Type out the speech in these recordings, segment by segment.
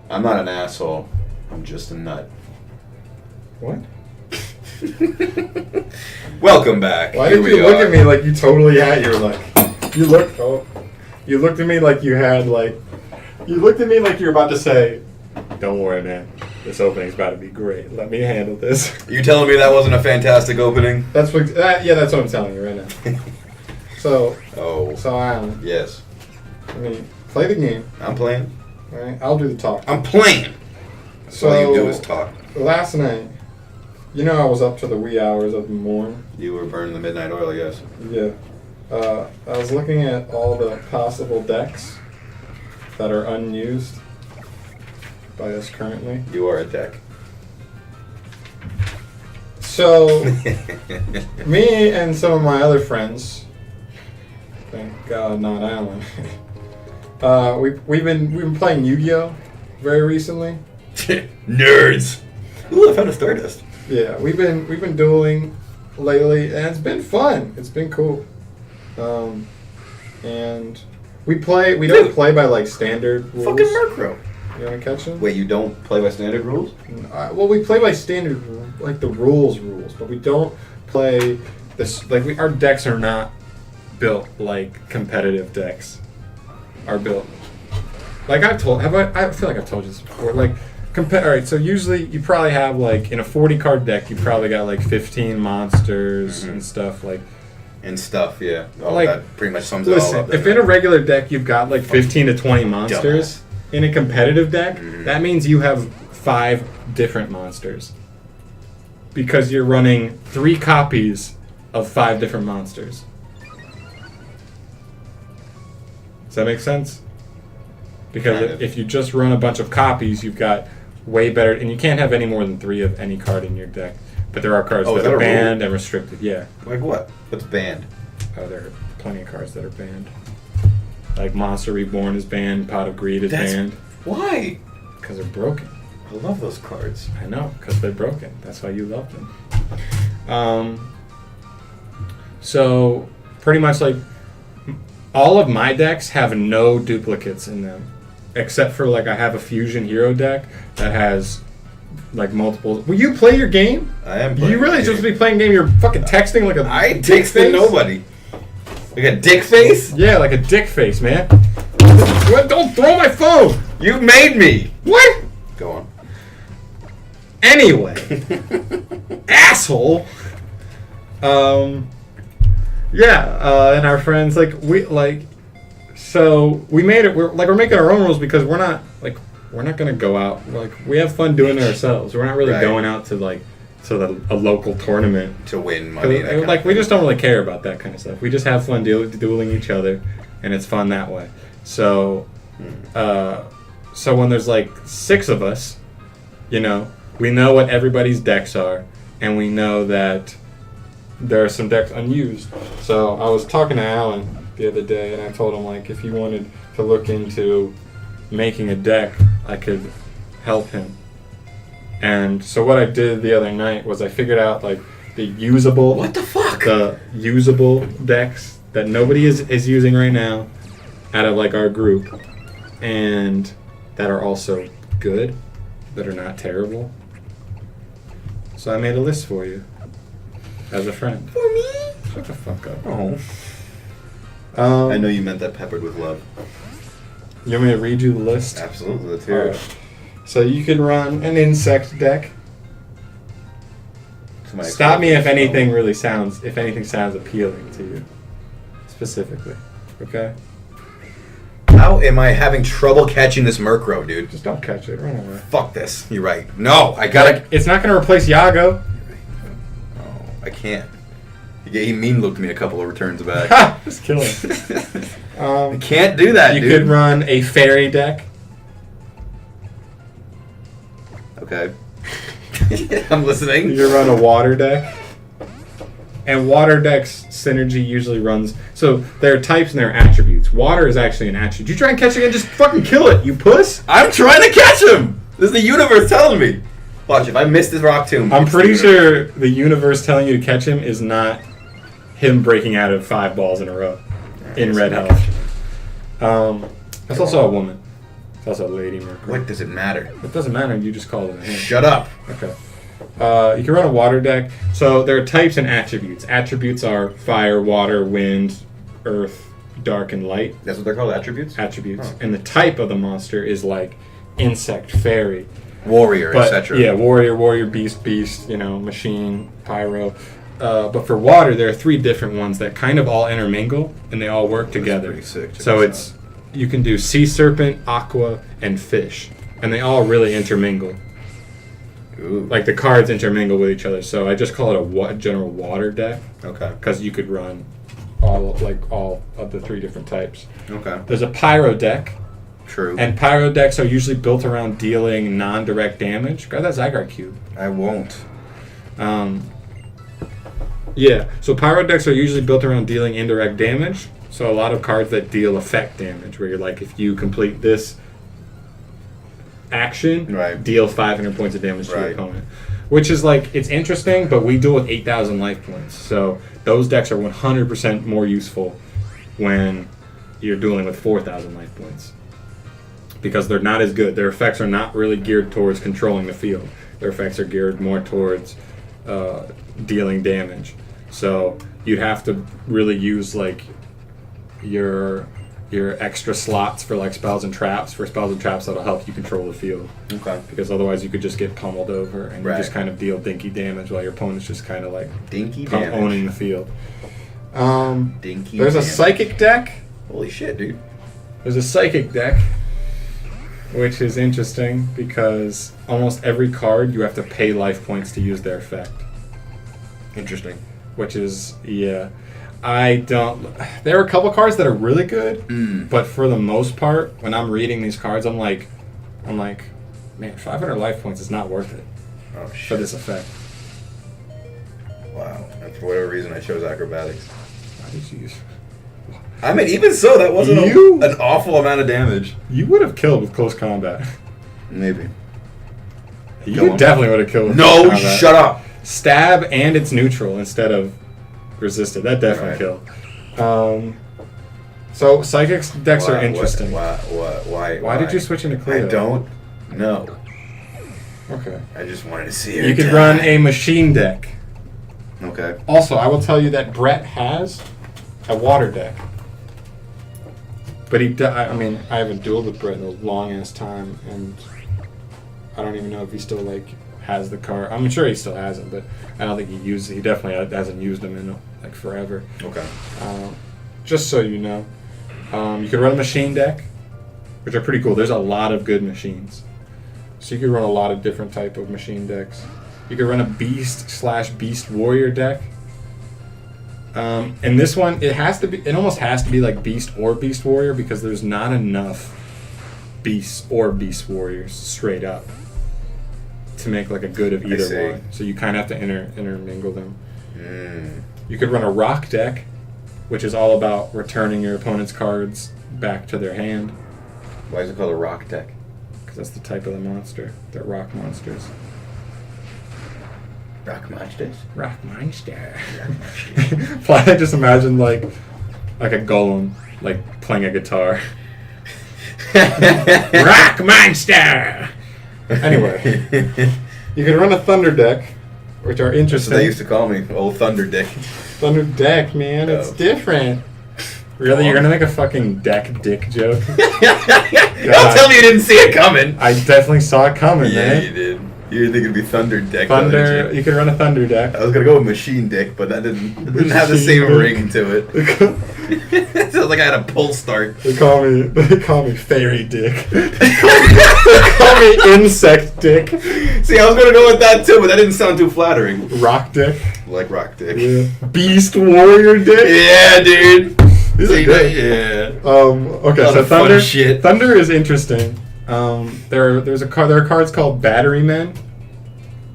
I'm not an asshole. I'm just a nut. What? Welcome back. Why did you look at me like you totally had your you looked at me like you had you looked at me like you were about to say, "Don't worry, man. This opening's about to be great. Let me handle this." You telling me that wasn't a fantastic opening? That's what I'm telling you right now. So Alan. Yes. I mean, play the game. I'm playing. All right, I'll do the talk. I'm playing. So all you do is talk. Last night, I was up to the wee hours of the morning. You were burning the midnight oil, I guess. Yeah. I was looking at all the possible decks that are unused by us currently. You are a deck. So, me and some of my other friends, thank God not Alan, we've been playing Yu-Gi-Oh! Very recently. Nerds. Ooh, I found a Stardust. Yeah, we've been dueling lately, and it's been fun. It's been cool. And we don't play by standard rules. Fucking Murkrow. You want to catch them? Wait, you don't play by standard rules? Well, we play by standard, the rules, but we don't play this. Our decks are not built like competitive decks are built. I feel like I've told you this before. Alright, so usually you probably have in a 40 card deck, you probably got 15 monsters and stuff And stuff, yeah. Oh, that pretty much sums it all up. If in a regular deck you've got 15 to 20 monsters, in a competitive deck, that means you have 5 different monsters. Because you're running 3 copies of 5 different monsters. Does that make sense? Because if you just run a bunch of copies, you've got way better, and you can't have any more than 3 of any card in your deck. But there are cards that are banned and restricted, yeah. Like what? What's banned? Oh, there are plenty of cards that are banned. Monster Reborn is banned, Pot of Greed is banned. Why? Because they're broken. I love those cards. I know, because they're broken. That's why you love them. So, pretty much all of my decks have no duplicates in them. Except for I have a Fusion Hero deck that has multiple. Will you play your game? I am playing. You really supposed to be playing game? You're fucking texting like a. I texted nobody. Like a dick face? Yeah, like a dick face, man. Don't throw my phone! You made me! What? Go on. Anyway. Asshole! Yeah, and our friends, so we made it, we're making our own rules because we're not gonna go out, we have fun doing it ourselves. We're not really going out to a local tournament to win money. We just don't really care about that kind of stuff. We just have fun dueling each other, and it's fun that way. So, so when there's 6 of us, we know what everybody's decks are, and we know that there are some decks unused. So I was talking to Alan the other day, and I told him if he wanted to look into making a deck, I could help him. And so what I did the other night was I figured out the usable... What the fuck? The usable decks that nobody is using right now out of our group, and that are also good, that are not terrible. So I made a list for you as a friend. For me? Shut the fuck up. Oh. I know you meant that peppered with love. You want me to read you the list? Absolutely, let's hear it. So you can run an insect deck. Stop me if anything sounds appealing to you, specifically. Okay. How am I having trouble catching this Murkrow, dude? Just don't catch it. Run away. Fuck this. You're right. No, I gotta. It's not gonna replace Yago. Oh, I can't. He mean looked me a couple of returns back. Just kill him. I can't do that, dude. You could run a fairy deck. Okay. I'm listening. You could run a water deck. And water decks synergy usually runs... So there are types and there are attributes. Water is actually an attribute. You try and catch it and just fucking kill it, you puss. I'm trying to catch him! This is the universe telling me. Watch, if I miss this rock tomb... I'm pretty sure the universe telling you to catch him is not him breaking out of 5 balls in a row in red health. That's also a woman. It's also Lady Mercury. What does it matter? It doesn't matter. You just call it a hand. Shut up. Okay. You can run a water deck. So there are types and attributes. Attributes are fire, water, wind, earth, dark, and light. That's what they're called, attributes? Attributes. Oh. And the type of the monster is like insect, fairy, Warrior, etc. Yeah, warrior, beast, machine, pyro. But for water, there are 3 different ones that kind of all intermingle and they all work together. Pretty sick. So you can do sea serpent, aqua, and fish, and they all really intermingle. Ooh. Like the cards intermingle with each other. So I just call it a general water deck. Okay. Because you could run all of the 3 different types. Okay. There's a pyro deck. True. And pyro decks are usually built around dealing non-direct damage. Grab that Zygarde cube. I won't. Yeah, so pyro decks are usually built around dealing indirect damage. So a lot of cards that deal effect damage, where you're like, if you complete this action, right, deal 500 points of damage to your right. opponent. Which is like, it's interesting, but we deal with 8,000 life points. So those decks are 100% more useful when you're dueling with 4,000 life points. Because they're not as good. Their effects are not really geared towards controlling the field. Their effects are geared more towards dealing damage. So you'd have to really use like your extra slots for like spells and traps. For spells and traps, that'll help you control the field. Okay. Because otherwise you could just get pummeled over and right. you just kind of deal dinky damage while your opponent's just kind of like damage. owning the field. Dinky There's damage. a psychic deck. Holy shit, dude. There's a psychic deck, which is interesting because almost every card you have to pay life points to use their effect. Interesting. Which is, yeah. There are a couple cards that are really good, but for the most part, when I'm reading these cards, I'm like, man, 500 life points is not worth it for this effect. Wow. And for whatever reason, I chose acrobatics. Why did you use... I mean, even so, that wasn't an awful amount of damage. You would have killed with close combat. Maybe. You definitely would have killed with No, close combat. shut up. Stab and it's neutral instead of resisted. That definitely killed. So psychic decks are interesting. Why did you switch into Cleo? I don't know. Okay. I just wanted to see it. You could run a machine deck. Okay. Also, I will tell you that Brett has a water deck. But I haven't dueled with Brett in a long ass time, and I don't even know if he still has the card. I'm sure he still has it, but I don't think he uses it. He definitely hasn't used them in forever. Okay. Just so you know, you could run a machine deck, which are pretty cool. There's a lot of good machines, so you could run a lot of different type of machine decks. You could run a beast/beast warrior deck. And this one, it almost has to be like beast or beast warrior because there's not enough beasts or beast warriors straight up to make like a good of either one. So you kind of have to intermingle them. You could run a rock deck, which is all about returning your opponent's cards back to their hand. Why is it called a rock deck? Because that's the type of the monster. They're rock monsters. Rock monsters? Rock monster. I just imagine like a golem playing a guitar. Rock monster. Anyway, you can run a thunder deck, which are interesting. They used to call me old Thunder Dick. Thunder deck, man, it's different. Really, you're gonna make a fucking deck dick joke? Don't tell me you didn't see it coming. I definitely saw it coming, man. Yeah, you did. You didn't think it'd be Thunder Deck. Thunder, you could run a thunder deck. I was gonna go with Machine Dick, but that didn't have the same ring to it. It sounds like I had a pull start. They call me Fairy Dick. They call me Insect Dick. See, I was gonna go with that too, but that didn't sound too flattering. Rock Dick. Like Rock Dick. Yeah. Beast Warrior Dick. Yeah, dude. These are good. Yeah. Okay, so Thunder is interesting. There are cards called Battery Men.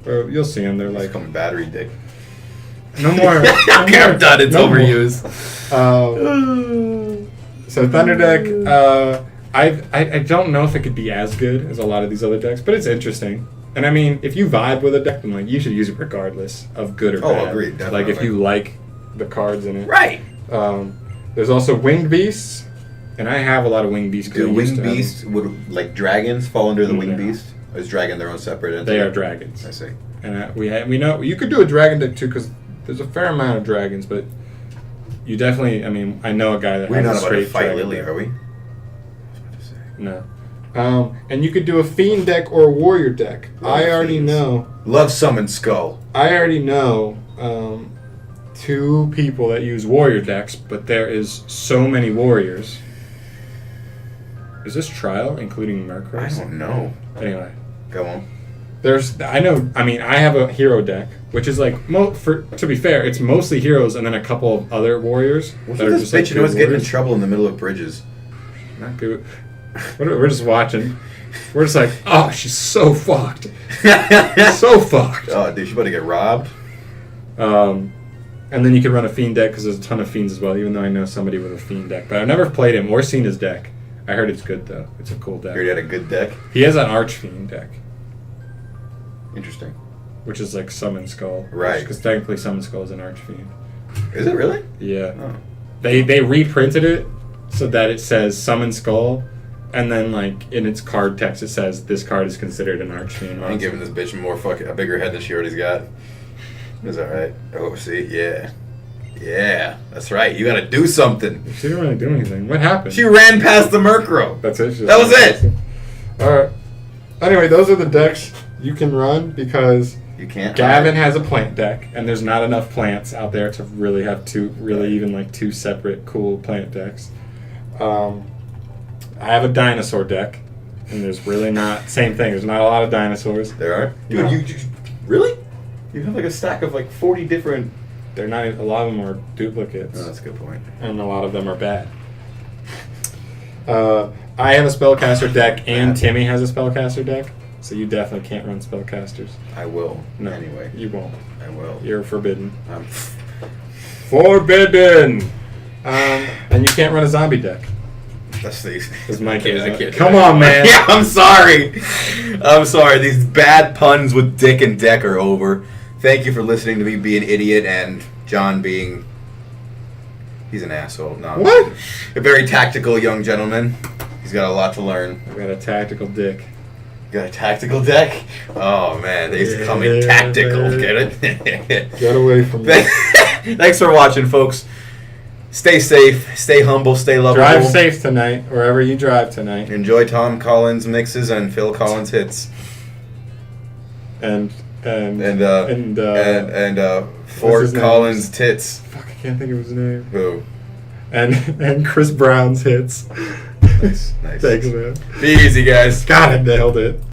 You'll see them. They're like coming Battery Dick. No more. Okay, I'm done. It's overused. So Thunder deck. I don't know if it could be as good as a lot of these other decks, but it's interesting. And I mean, if you vibe with a deck, then you should use it regardless of good or bad. Oh, agreed. Definitely. Like if you like the cards in it. Right. There's also Winged Beasts, And I have a lot of winged beasts. Do winged beasts would like dragons fall under the winged No. beast? Or is dragon their own separate entity? They are dragons. I see. And we know you could do a dragon deck too because there's a fair amount of dragons, but you definitely. I mean, I know a guy that We're has not a about to straight fight dragon Lily, deck. are we? No. And you could do a fiend deck or a warrior deck. I already fiends. know. Love summon skull. I already know 2 people that use warrior decks, but there is so many warriors. Is this trial including Murkrow? I don't know. Anyway, Go on. I have a hero deck, which is like to be fair, it's mostly heroes and then a couple of other warriors What's that with are this just like bitch? You know, good getting in warriors. trouble in the middle of bridges. Not good. We're just watching. We're just like, oh, she's so fucked. So fucked. Oh, dude, she about to get robbed. And then you can run a fiend deck because there's a ton of fiends as well. Even though I know somebody with a fiend deck, but I've never played him or seen his deck. I heard it's good though. It's a cool You deck. already had a good deck. He has an archfiend deck, Interesting. which is like Summon Skull. Right. Because technically Summon Skull is an archfiend. Is it really? Yeah. Oh. They reprinted it so that it says Summon Skull, and then like in its card text it says this card is considered an archfiend. I ain't giving this bitch a bigger head than she already got. Is that right? Oh, see? Yeah. Yeah. That's right. You gotta do something. She didn't really do anything. What happened? She ran past the Murkrow. That's it. That was it. Alright. Anyway, those are the decks you can run because You can't. Gavin has a plant deck, and there's not enough plants out there to really have even 2 separate cool plant decks. I have a dinosaur deck, and there's really not same thing. There's not a lot of dinosaurs. There are? Dude, No. you really? You have like a stack of like 40 different... They're not. A lot of them are duplicates, Oh, that's a good point. and a lot of them are bad. I have a spellcaster deck, and Timmy has a spellcaster deck, so you definitely can't run spellcasters. I will. No, Anyway. you won't. I will. You're forbidden. Um, Forbidden. And you can't run a zombie deck. that's the... Because Mike is. I can't do Come that. on, man. Yeah, I'm sorry. I'm sorry. These bad puns with Dick and Deck are over. Thank you for listening to me be an idiot and John being... He's an asshole. No. What? A very tactical young gentleman. He's got a lot to learn. I've got a tactical dick. You got a tactical deck? Oh, man. They used to call me Yeah, tactical. man. Get it? Get away from me. Thanks for watching, folks. Stay safe. Stay humble. Stay lovable. Drive safe tonight, wherever you drive tonight. Enjoy Tom Collins mixes and Phil Collins hits. And Fort his name? Collins tits. fuck, I can't think of his name. Who? And Chris Brown's hits. Nice. Thanks, man. Be easy, guys. God, I nailed it.